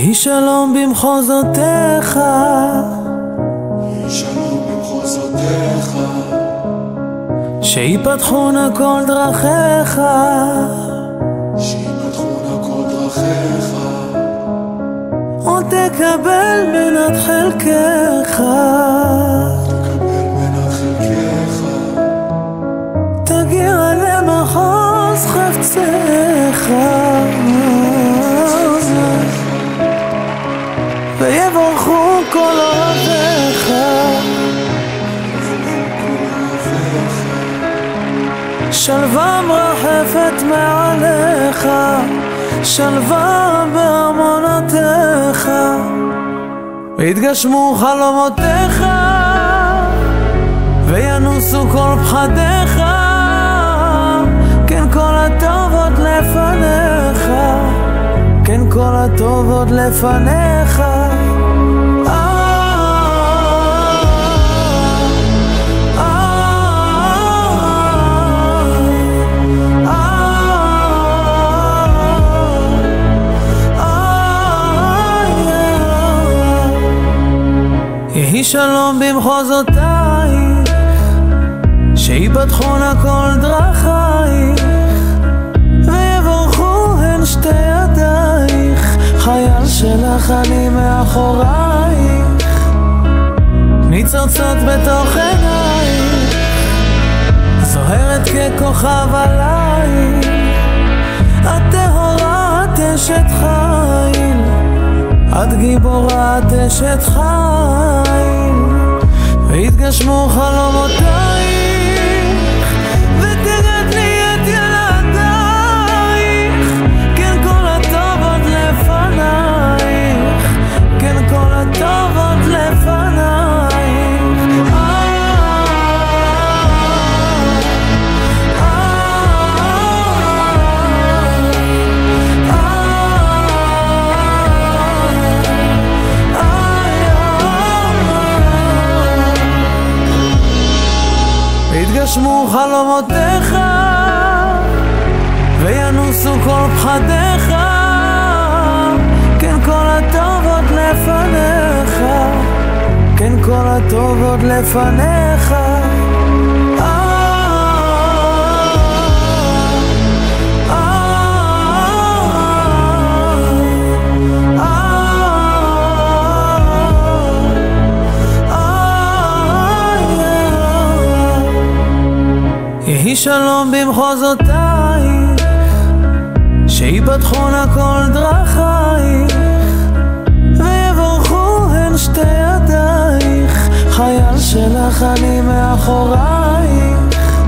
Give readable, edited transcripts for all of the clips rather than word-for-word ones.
יהי שלום במחוזותיך, יהי שלום במחוזותיך, שיפתחונה כל דרכיך, שיפתחונה כל דרכיך, ותקבל מנת חלקך, תקבל מנת חלקך, תגיע למחוז חפצך, ויברכו כל אוהביך, שלווה מרחפת מעליך, שלווה בארמונותיך, ויתגשמו חלומותיך, וינוסו כל פחדיך, כן כל הטוב עוד לפניך, כן כל הטוב עוד לפניך. יהי שלום במחוזותייך, שיפתחונה כל דרכייך, ויברכו הן שתי ידייך, חייל שלך אני מאחורייך, ניצוצות בתוך עינייך, זוהרת ככוכב עלייך, את טהורה את אשת חיל, את גיבורה את אשת חיל, ויתגשמו חלומותייך, ותגדלי את ילדייך, כן כל הטוב עוד לפנייך, כן כל הטוב עוד לפנייך. יתגשמו חלומותיך, וינוסו כל פחדיך, כן כל הטוב עוד לפניך, כן כל הטוב עוד לפניך. יהי שלום במחוזותייך, שיפתחונה כל דרכייך, ויברכו הן שתי ידייך, חייל שלך אני מאחורייך,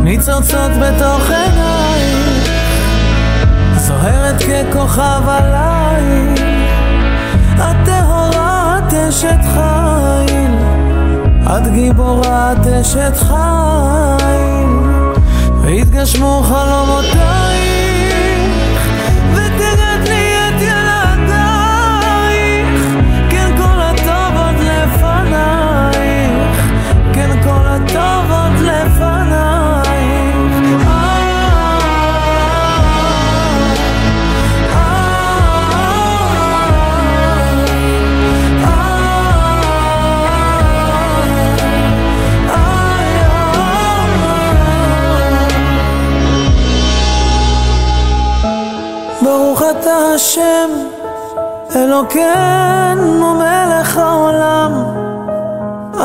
ניצוצות בתוך עינייך, זוהרת ככוכב עלייך, את טהורה את אשת חיל, את גיבורה את אשת חיל, ויתגשמו חלומותייך, ותגדלי את ילדייך, כן כל הטוב עוד לפנייך, כן כל הטוב עוד לפנייך. ברוך אתה השם אלוקינו מלך העולם,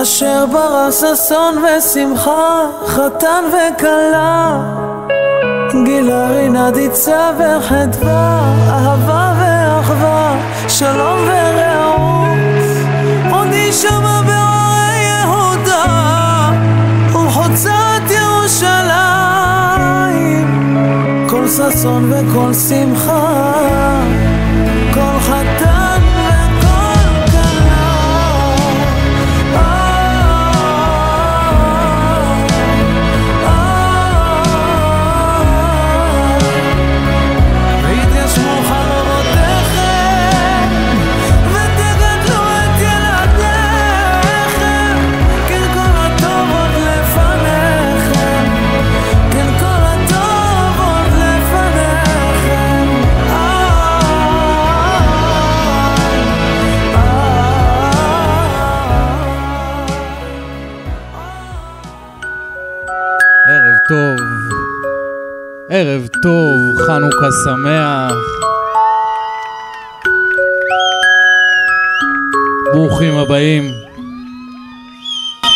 אשר ברא ששון ושמחה, חתן וכלה, גילה רינה דיצה וחדווה, אהבה ואחווה, שלום ורעות, עודי שמה בהרי יהודה, ובחוצת ירושלים, כל ששון וכל שמחה, כל חתן וכל כלה. ויתגשמו חלומותיכם, ותגדלו את ילדיכם, כן כל הטוב עוד לפניכם, כן כל הטוב עוד לפניכם. ערב טוב, ערב טוב, חנוכה שמח. ברוכים הבאים,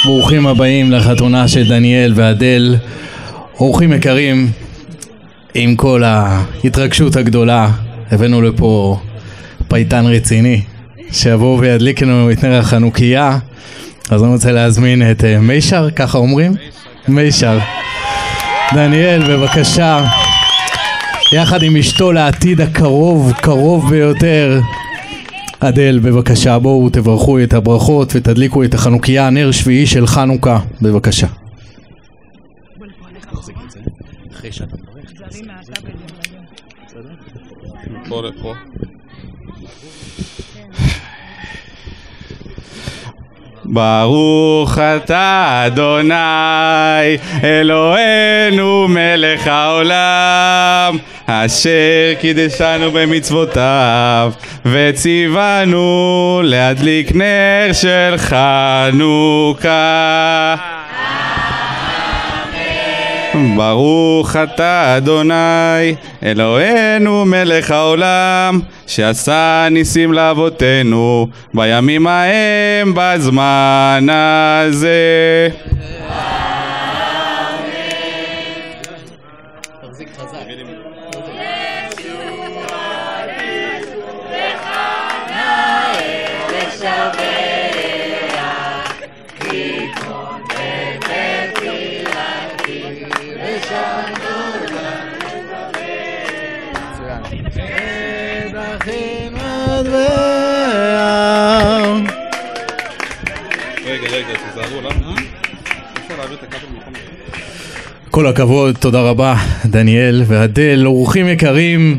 ברוכים הבאים לחתונה של דניאל ואדל. אורחים יקרים, עם כל ההתרגשות הגדולה הבאנו לפה פייטן רציני שיבואו וידליק לנו את נר החנוכיה. אז אני רוצה להזמין את מישר, ככה אומרים? מישר. דניאל, בבקשה, יחד עם אשתו לעתיד הקרוב, קרוב ביותר. אדל, בבקשה, בואו תברכו את הברכות ותדליקו את החנוכיה, נר שביעי של חנוכה, בבקשה. ברוך אתה אדוני אלוהינו מלך העולם אשר קידשנו במצוותיו וציוונו להדליק נר של חנוכה. ברוך אתה אדוני אלוהינו מלך העולם שעשה ניסים לאבותינו בימים ההם בזמן הזה. כל הכבוד, תודה רבה דניאל ואדל. אורחים יקרים,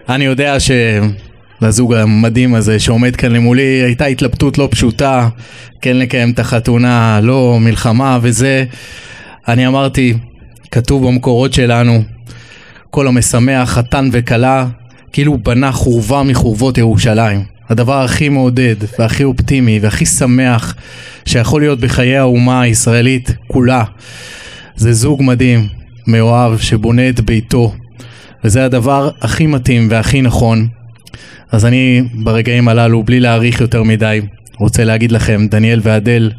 אני יודע שלזוג המדהים הזה שעומד כאן למולי הייתה התלבטות לא פשוטה, כן לקיים את החתונה, לא מלחמה וזה. אני אמרתי, כתוב במקורות שלנו, כל המשמח חתן וכלה כאילו בנה חורבה מחורבות ירושלים. הדבר הכי מעודד והכי אופטימי והכי שמח שיכול להיות בחיי האומה הישראלית כולה, זה זוג מדהים, מאוהב, שבונה את ביתו, וזה הדבר הכי מתאים והכי נכון. אז אני ברגעים הללו, בלי להאריך יותר מדי, רוצה להגיד לכם, דניאל ואדל,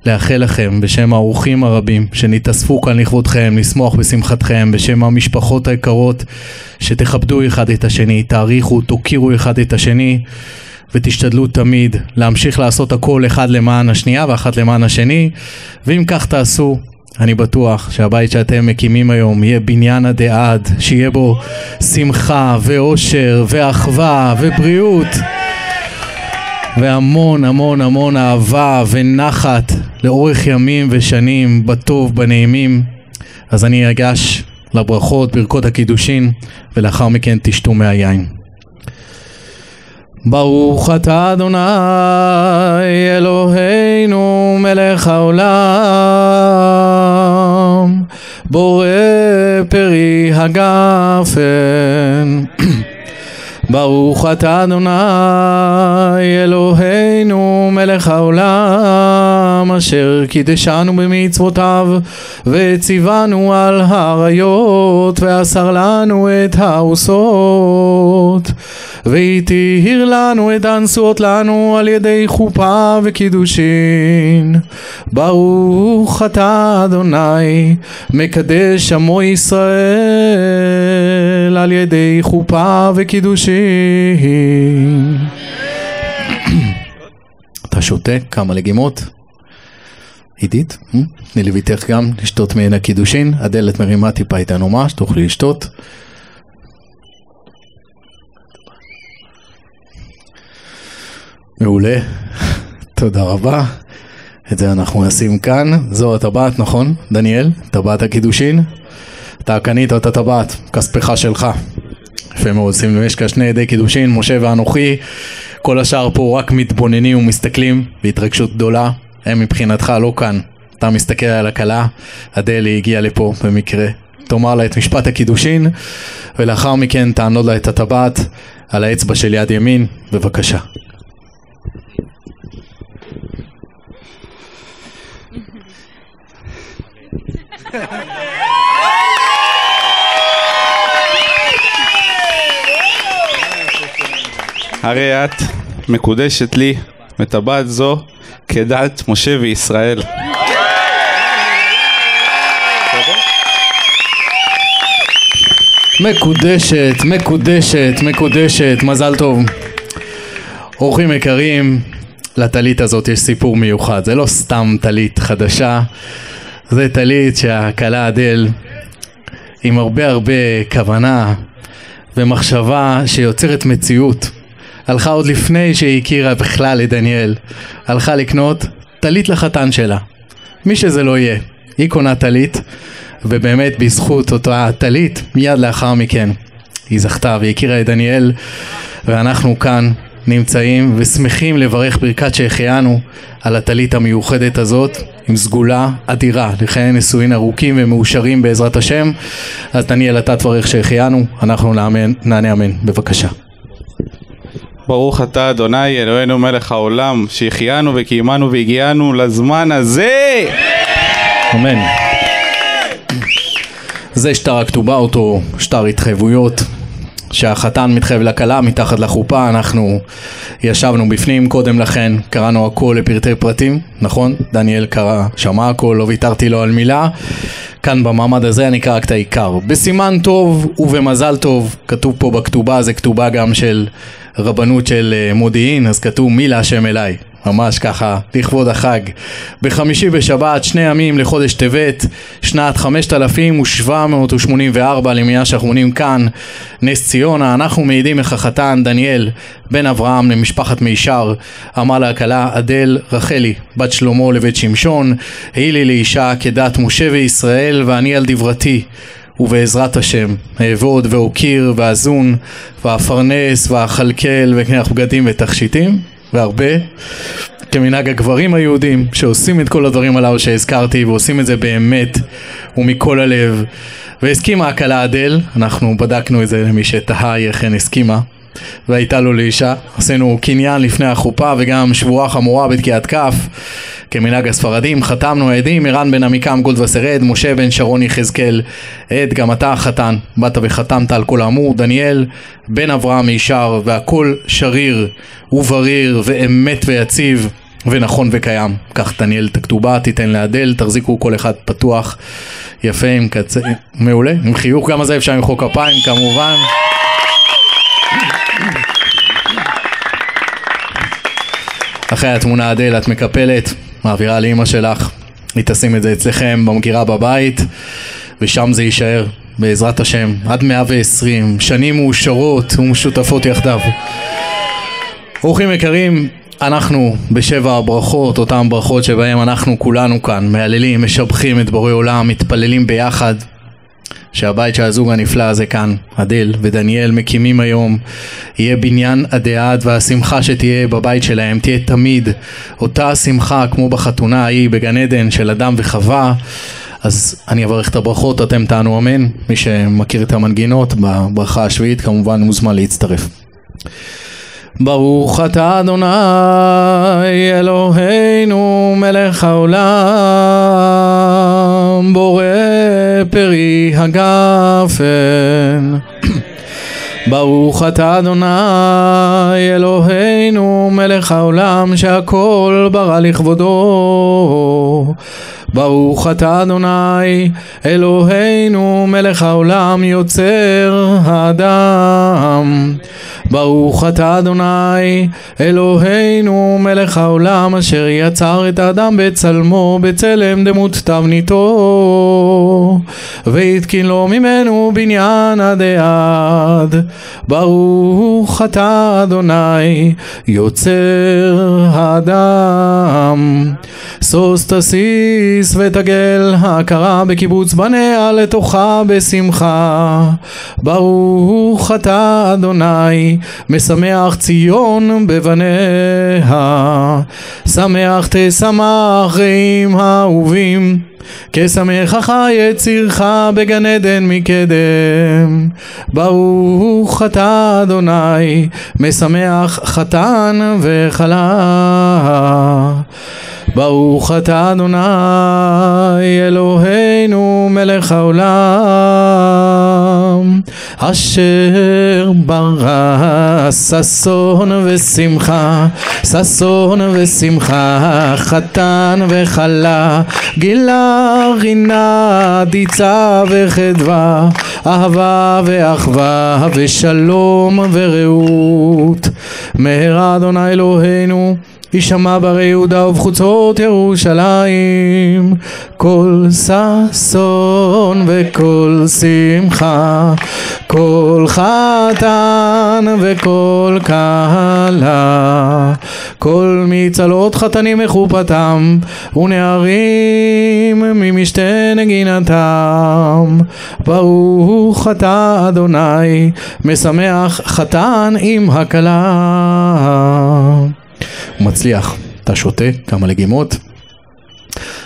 לאחל לכם בשם האורחים הרבים שנתאספו כאן לכבודכם, לשמוח בשמחתכם, בשם המשפחות היקרות, שתכבדו אחד את השני, תעריכו, תוקירו אחד את השני, ותשתדלו תמיד להמשיך לעשות הכל אחד למען השנייה ואחת למען השני. ואם כך תעשו, אני בטוח שהבית שאתם מקימים היום יהיה בניין עדי עד, שיהיה בו שמחה ואושר ואחווה ובריאות והמון המון המון אהבה ונחת לאורך ימים ושנים, בטוב בנעימים. אז אני אגש לברכות, ברכות הקידושין, ולאחר מכן תשתו מהיין. ברוך אתה אדוני אלוהינו מלך העולם בורא פרי הגפן. ברוך אתה אדוני אלוהינו מלך העולם אשר קידשנו במצוותיו וציוונו על האריות ואסר לנו את העושות והתיר לנו את הנשואות לנו על ידי חופה וקידושין. ברוך אתה אדוני מקדש עמו ישראל על ידי חופה וקידושין. אתה שותה כמה לגימות? עידית, תני לביתך גם לשתות מעין הקידושין. אדלת מרימה טיפה איתנו מה שתוכלי לשתות. מעולה, תודה רבה. את זה אנחנו נשים כאן. זו הטבעת, נכון דניאל? טבעת הקידושין. אתה קנית את הטבעת, כספך שלך. יפה מאוד, שימו לב, יש כאן שני עדי קידושין, משה ואנוכי. כל השאר פה רק מתבוננים ומסתכלים בהתרגשות גדולה. הם מבחינתך לא כאן, אתה מסתכל על הכלה. אדלי הגיעה לפה במקרה. תאמר לה את משפט הקידושין ולאחר מכן תענוד לה את הטבעת על האצבע של יד ימין. בבקשה. הרי את מקודשת לי וטבעת זו כדת משה וישראל. מקודשת, מקודשת, מקודשת, מזל טוב. אורחים יקרים, לטלית הזאת יש סיפור מיוחד. זה לא סתם טלית חדשה, זה טלית שהכלה אדל עם הרבה כוונה ומחשבה שיוצרת מציאות. הלכה עוד לפני שהיא הכירה בכלל את דניאל, הלכה לקנות טלית לחתן שלה, מי שזה לא יהיה. היא קונה טלית, ובאמת בזכות אותה טלית מיד לאחר מכן היא זכתה והכירה את דניאל, ואנחנו כאן נמצאים ושמחים לברך ברכת שהחיינו על הטלית המיוחדת הזאת עם סגולה אדירה לחיי נישואין ארוכים ומאושרים בעזרת השם. אז דניאל, אתה תברך שהחיינו, אנחנו נענה אמן. בבקשה. ברוך אתה אדוני אלוהינו מלך העולם שהחיינו וקיימנו והגיענו לזמן הזה. אמן. זה שטר הכתובה, אותו שטר התחייבויות שהחתן מתחייב לכלה מתחת לחופה. אנחנו ישבנו בפנים קודם לכן, קראנו הכל לפרטי פרטים, נכון? דניאל קרא, שמע הכל, לא ויתרתי לו על מילה. כאן במעמד הזה אני אקרא רק את העיקר. בסימן טוב ובמזל טוב, כתוב פה בכתובה, זה כתובה גם של רבנות של מודיעין, אז כתוב מי להשם אליי, ממש ככה לכבוד החג. בחמישי בשבת 2 ימים לחודש טבת, שנת 5784 למאה שאנחנו מונים כאן, נס ציונה. אנחנו מעידים איך החתן דניאל בן אברהם למשפחת מישר אמר להכלה אדל רחלי בת שלמה לבית שמשון, היא לי לאישה כדת משה וישראל, ואני על דברתי ובעזרת השם אעבוד ואוקיר ואזון ואפרנס ואכלכל וקנח בגדים ותכשיטים, והרבה כמנהג הגברים היהודים שעושים את כל הדברים הללו שהזכרתי, ועושים את זה באמת ומכל הלב. והסכימה הכלה אדל, אנחנו בדקנו את זה למי שתהה אכן הסכימה, והייתה לו לאישה. עשינו קניין לפני החופה וגם שבועה חמורה בתקיעת כף כמנהג הספרדים. חתמנו עדים, אירן בן עמיקם גולד וסרד, משה בן שרון יחזקאל עד. גם אתה החתן באת וחתמת על כל האמור. דניאל בן אברהם מישר, והכל שריר ובריר ואמת ויציב ונכון וקיים. כך דניאל את הכתובה תיתן לאדל, תחזיקו כל אחד פתוח יפה עם קצה מעולה עם חיוך, גם הזה אפשר למחוא כפיים כמובן. אחרי התמונה אדל את מקפלת, מעבירה לאמא שלך, היא תשים את זה אצלכם במגירה בבית, ושם זה יישאר בעזרת השם עד 120 שנים מאושרות ומשותפות יחדיו. אורחים יקרים, אנחנו בשבע הברכות, אותם ברכות שבהם אנחנו כולנו כאן מהללים, משבחים את בורא עולם, מתפללים ביחד שהבית של הזוג הנפלא הזה כאן, אדל ודניאל, מקימים היום, יהיה בניין הדעת, והשמחה שתהיה בבית שלהם תהיה תמיד אותה שמחה כמו בחתונה ההיא בגן עדן של אדם וחווה. אז אני אברך את הברכות, אתם תענו אמן. מי שמכיר את המנגינות בברכה השביעית כמובן מוזמן להצטרף. ברוך אתה אדוני אלוהינו מלך העולם, בורא פרי הגפן. ברוך אתה אדוני אלוהינו מלך העולם, שהכל ברא לכבודו. ברוך אתה אדוני אלוהינו מלך העולם, יוצר האדם. ברוך אתה אדוני אלוהינו מלך העולם, אשר יצר את האדם בצלמו, בצלם דמות תבניתו, והתקין לו ממנו בניין עד עד. ברוך אתה אדוני יוצר האדם. סוס תסיס ותגל הכרה בקיבוץ בניה לתוכה בשמחה. ברוך אתה אדוני משמח ציון בבניה. שמח תשמח רעים האהובים, כשמחך יצירך בגן עדן מקדם. ברוך אתה אדוני משמח חתן וכלה. ברוך אתה אדוני אלוהינו מלך העולם, אשר ברא ששון ושמחה, ששון ושמחה, חתן וכלה, גילה רינה, דיצה וחדווה, אהבה ואחווה ושלום ורעות. מהרה אדוני אלוהינו ישמע ברי יהודה ובחוצות ירושלים כל ששון וכל שמחה, כל חתן וכל כלה, כל מצלות חתנים מחופתם ונערים ממשתה נגינתם. ברוך אתה אדוני משמח חתן עם הכלה. הוא מצליח, אתה שותה כמה לגימות.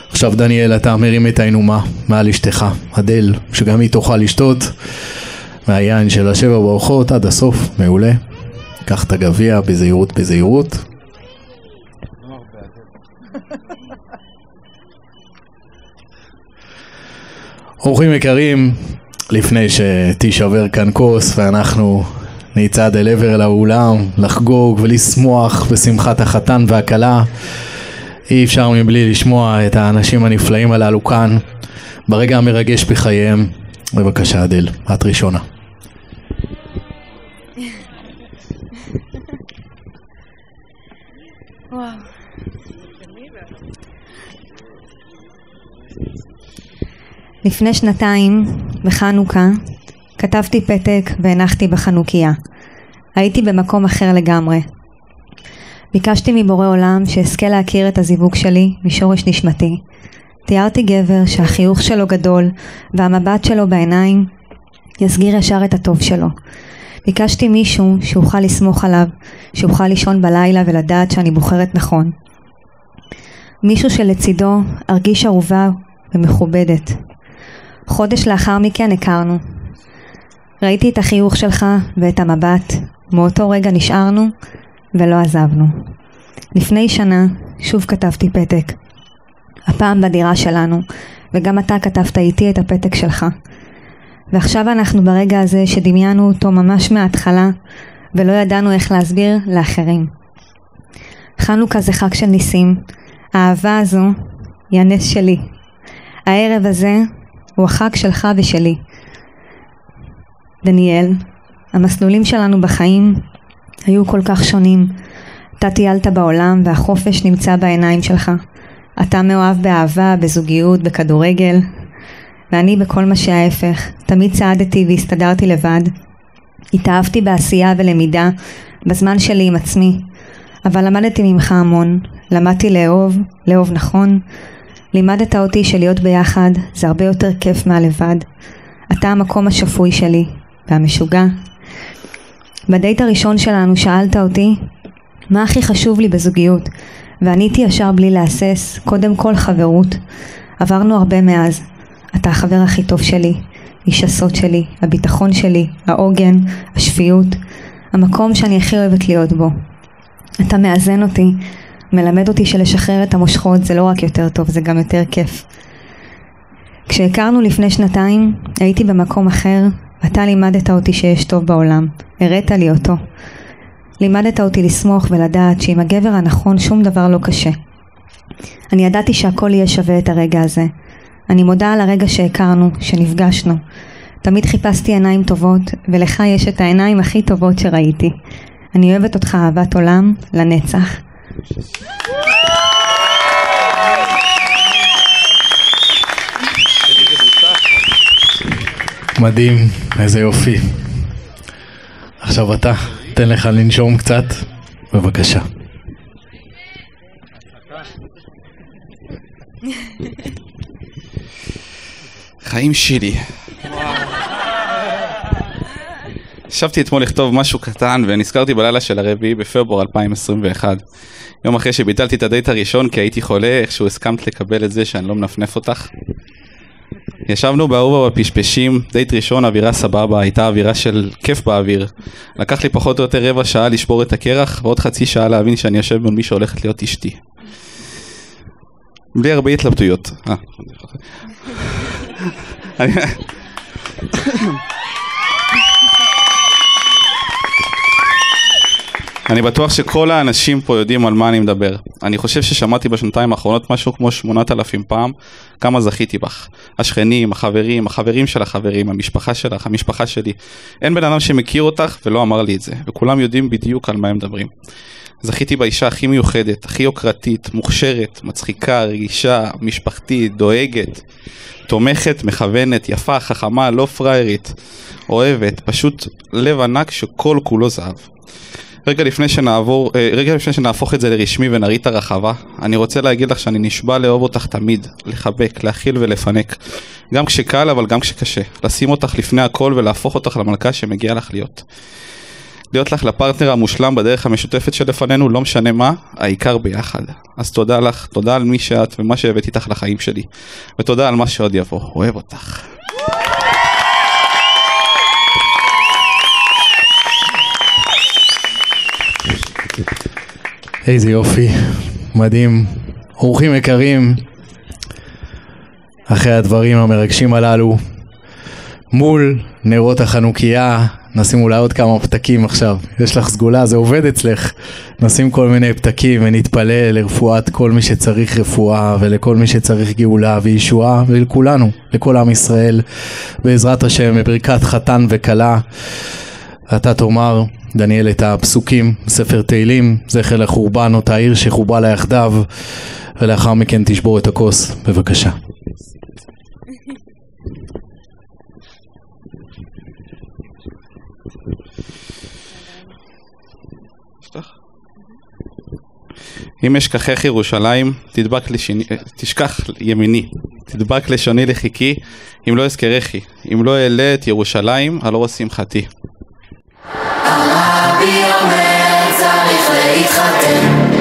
עכשיו דניאל, אתה מרים את העינומה מעל אשתך אדל, שגם היא תוכל לשתות מהיין של 7 ברכות עד הסוף. מעולה. קח את הגביע בזהירות בזהירות. אורחים יקרים, לפני שתישבר כאן כוס ואנחנו נצעד אל עבר אל האולם לחגוג ולשמוח בשמחת החתן והכלה, אי אפשר מבלי לשמוע את האנשים הנפלאים הללו כאן ברגע המרגש בחייהם. בבקשה אדל, את ראשונה. לפני 2 בחנוכה כתבתי פתק והנחתי בחנוכיה. הייתי במקום אחר לגמרי. ביקשתי מבורא עולם שאזכה להכיר את הזיווג שלי משורש נשמתי. תיארתי גבר שהחיוך שלו גדול והמבט שלו בעיניים יסגיר ישר את הטוב שלו. ביקשתי מישהו שאוכל לסמוך עליו, שאוכל לישון בלילה ולדעת שאני בוחרת נכון. מישהו שלצידו ארגיש אהובה ומכובדת. חודש לאחר מכן הכרנו. ראיתי את החיוך שלך ואת המבט, מאותו רגע נשארנו ולא עזבנו. לפני שנה שוב כתבתי פתק, הפעם בדירה שלנו, וגם אתה כתבת איתי את הפתק שלך. ועכשיו אנחנו ברגע הזה שדמיינו אותו ממש מההתחלה, ולא ידענו איך להסביר לאחרים. חנוכה זה חג של ניסים, האהבה הזו היא הנס שלי. הערב הזה הוא החג שלך ושלי. דניאל, המסלולים שלנו בחיים היו כל כך שונים. אתה טיילת בעולם והחופש נמצא בעיניים שלך. אתה מאוהב באהבה, בזוגיות, בכדורגל, ואני בכל מה שההפך. תמיד צעדתי והסתדרתי לבד. התאהבתי בעשייה ולמידה בזמן שלי עם עצמי, אבל למדתי ממך המון. למדתי לאהוב נכון. לימדת אותי שלהיות ביחד זה הרבה יותר כיף מהלבד. אתה המקום השפוי שלי והמשוגע. בדייט הראשון שלנו שאלת אותי מה הכי חשוב לי בזוגיות, ועניתי ישר בלי להסס, קודם כל חברות. עברנו הרבה מאז. אתה החבר הכי טוב שלי, איש הסוד שלי, הביטחון שלי, העוגן, השפיות, המקום שאני הכי אוהבת להיות בו. אתה מאזן אותי, מלמד אותי שלשחרר את המושכות זה לא רק יותר טוב, זה גם יותר כיף. כשהכרנו לפני 2 הייתי במקום אחר, ואתה לימדת אותי שיש טוב בעולם, הראת לי אותו. לימדת אותי לסמוך ולדעת שעם הגבר הנכון שום דבר לא קשה. אני ידעתי שהכל יהיה שווה את הרגע הזה. אני מודה על הרגע שהכרנו, שנפגשנו. תמיד חיפשתי עיניים טובות, ולך יש את העיניים הכי טובות שראיתי. אני אוהבת אותך אהבת עולם לנצח. מדהים, איזה יופי. עכשיו אתה, תן לך לנשום קצת, בבקשה. חיים שלי. ישבתי אתמול לכתוב משהו קטן ונזכרתי בלילה של 4 בפברואר 2021. יום אחרי שביטלתי את הדייט הראשון כי הייתי חולה, איכשהו הסכמת לקבל את זה שאני לא מנפנף אותך. ישבנו באהובה בפשפשים, דייט ראשון, אווירה סבבה, הייתה אווירה של כיף באוויר. לקח לי פחות או יותר 15 שעה לשבור את הקרח, ועוד חצי שעה להבין שאני יושב מול מי שהולכת להיות אשתי. בלי הרבה התלבטויות. אני בטוח שכל האנשים פה יודעים על מה אני מדבר. אני חושב ששמעתי בשנתיים האחרונות משהו כמו 8,000 פעם כמה זכיתי בך. השכנים, החברים של החברים, המשפחה שלך, המשפחה שלי. אין בן אדם שמכיר אותך ולא אמר לי את זה, וכולם יודעים בדיוק על מה הם מדברים. זכיתי באישה הכי מיוחדת, הכי יוקרתית, מוכשרת, מצחיקה, רגישה, משפחתית, דואגת, תומכת, מכוונת, יפה, חכמה, לא פריירית, אוהבת, פשוט לב ענק שכל כולו זהב. רגע לפני שנהפוך את זה לרשמי ונראית את הרחבה, אני רוצה להגיד לך שאני נשבע לאהוב אותך תמיד, לחבק, להכיל ולפנק. גם כשקל אבל גם כשקשה. לשים אותך לפני הכל ולהפוך אותך למלכה שמגיע לך להיות. להיות לך לפרטנר המושלם בדרך המשותפת שלפנינו, לא משנה מה, העיקר ביחד. אז תודה לך, תודה על מי שאת ומה שהבאת איתך לחיים שלי. ותודה על מה שעוד יבוא. אוהב אותך. איזה יופי, מדהים. אורחים יקרים, אחרי הדברים המרגשים הללו, מול נרות החנוכיה, נשים אולי עוד כמה פתקים עכשיו. יש לך סגולה, זה עובד אצלך. נשים כל מיני פתקים ונתפלל לרפואת כל מי שצריך רפואה, ולכל מי שצריך גאולה וישועה, ולכולנו, לכל עם ישראל, בעזרת השם, בברכת חתן וכלה. אתה תאמר, דניאל, את הפסוקים בספר תהילים, זכר לחורבן אותה עיר שחובה לה יחדיו, ולאחר מכן תשבור את הכוס, בבקשה. אם אשכחך ירושלים, תשכח ימיני, תדבק לשוני לחיקי, אם לא אזכרכי, אם לא אעלה את ירושלים, על אור שמחתי. הרבי אומר צריך להתחתן